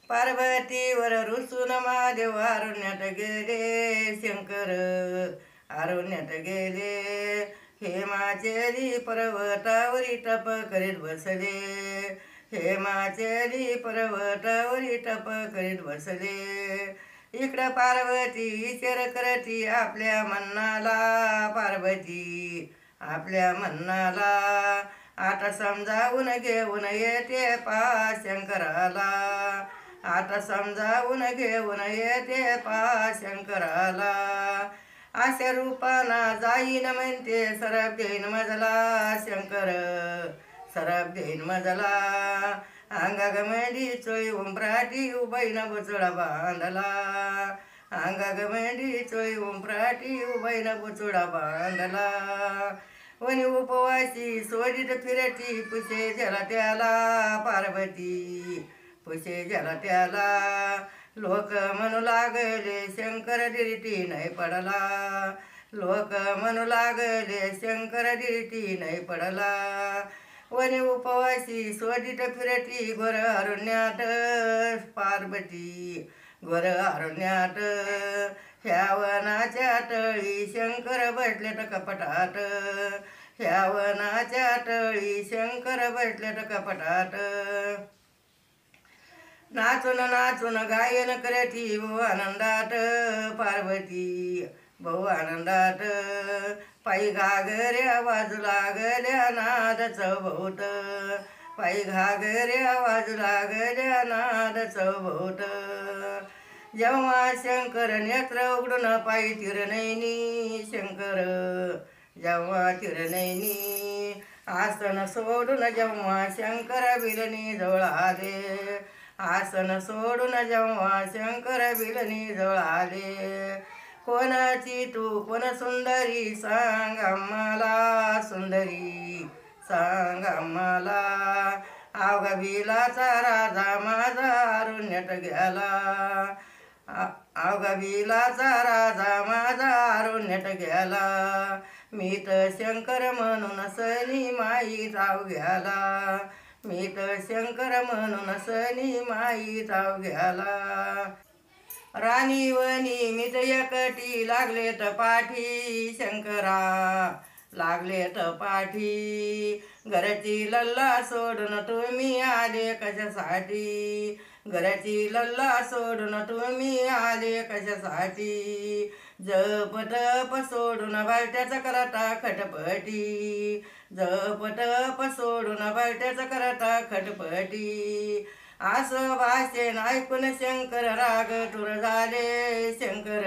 पार्वतीवर रुसून महादेव अरण्यात गेले शंकर अरण्यात गेले. हेमाचली पर्वतावरी तप करीत बसले. हेमाचली पर्वतावरी तप करीत बसले. इकडं पार्वती विचार करती आपल्या मनाला. पार्वती आपल्या मनाला आता समजावून घेऊन येते पा शंकराला. आता समजावून घेऊन येते पा शंकराला. अशा रूपाना जाईन म्हणते सरप देईन मजला शंकर सरप देईन मजला. अंगागमंडी चोळी उंबराटी उभैन बुचडा बांधला. अंगागमंडी चोळी उंबराटी उभैन बुचडा बांधला. वनी उपवासी सोडीत फिरती पुसे जला त्याला. पार्वती पुसे जला त्याला. लोक म्हणू लागले शंकर दिरती नाही पडला. लोक म्हणू लागले शंकर दिरती नाही पडला. वनी उपवासी सोडीत फिरती घोर अरण्यात. पार्वती घोर अरण्यात. ह्या वनाच्या तळी शंकर बसल्यात कपटात. ह्या वनाच्या तळी शंकर बसल्यात कपटात. नाचून नाचून गायन करती बहु आनंदात. पार्वती बहु आनंदात. पायी घागऱ्या वाजू लागल्या नाद चौभोत. पायी घागऱ्या वाजू लागल्या नाद चौभोत. जेव्हा शंकर नेत्र उघडून पायी तिरनैनी शंकर जेव्हा तिरनैनी. आसन सोडून जेव्हा शंकर बिलनी जवळ आले. आसन सोडून जेव्हा शंकर बिलनी जवळ आले. कोणाची तू कोण सुंदरी सांग आम्हाला. सुंदरी सांग आम्हाला. अवघा बिलाचा राजा माझा अरण्यात गेला. अवघा बिलाचा राजा माझा अरण्यात गेला. मी तर शंकर म्हणून सनी माई राव घ्याला. मी तर शंकर म्हणून सनी माई राव घ्याला. राणी वनी मित एकटी लागलेत पाठी शंकरा लागलेत पाठी. घरची लल्ला सोडून तुम्ही आले कशासाठी. घरची लल्ला सोडून तुम्ही आले कशासाठी. जप तप सोडून बालट्याचा करता खटपटी. जप तप सोडून बालट्याचा करता खटपटी. असं भाषण ऐकून शंकर राग तुर झाले. शंकर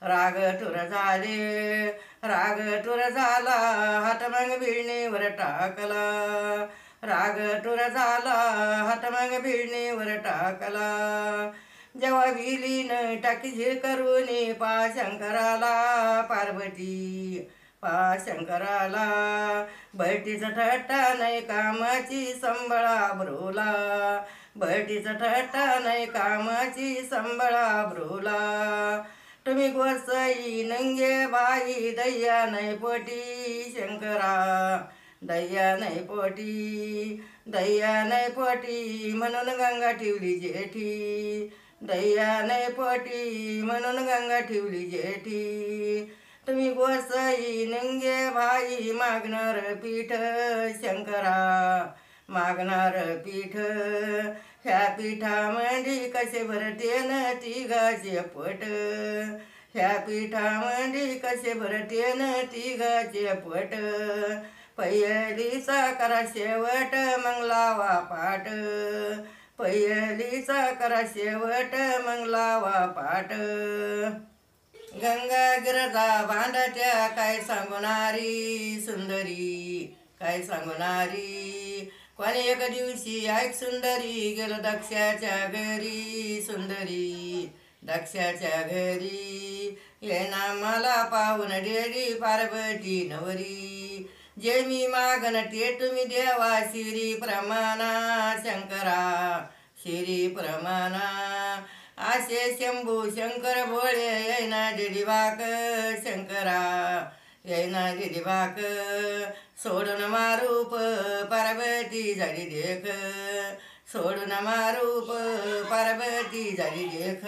राग तुर झाले. राग तुर झाला हात मग भिडणीवर टाकला. राग तुर झाला हात मग भिडणीवर टाकला. जेव्हा विलीन टाकी झीर करून पा शंकराला. पार्वती पा शंकराला. बैठीचा ठट्टा नाही कामाची संबळा ब्रोला. बैठीचा ठट्टा नाही कामाची संबळा ब्रोला. तुम्ही गोसाई नंगे बाई दैया नाही पोटी शंकरा. दैया नाही पोटी. दैया नाही पोटी म्हणून गंगा ठेवली जेठी. दैया नाही पोटी म्हणून गंगा ठेवली जेठी. तुम्ही गोसाई नंगे भाई मागणार पीठ शंकरा मागणार पीठ. ह्या पीठामध्ये कसे भरते न तिघाचे पोट. ह्या पीठामध्ये कसे भरते न तिघाचे पोट. पहिलीचा करा शेवट मग लावा पाठ. पहिलीचा करा शेवट मग लावा पाठ. गंगा गिरजा भांडत्या काय सांगणारी सुंदरी काय सांगणारी. कोणी एक दिवशी ऐक सुंदरी गेलो दक्षाच्या घरी. सुंदरी दक्षाच्या घरी. येना मला पाहून डेरी पार्वती नवरी. जे मी मागन ते तुम्ही देवा शिरी प्रमाणा शंकरा शिरी प्रमाणा. आशे शंभू शंकर भोळे येना दिली वाक शंकरा येना दिली वाक. सोडून मारूप पार्वती झाली देख. सोडून मारूप पार्वती झाली देख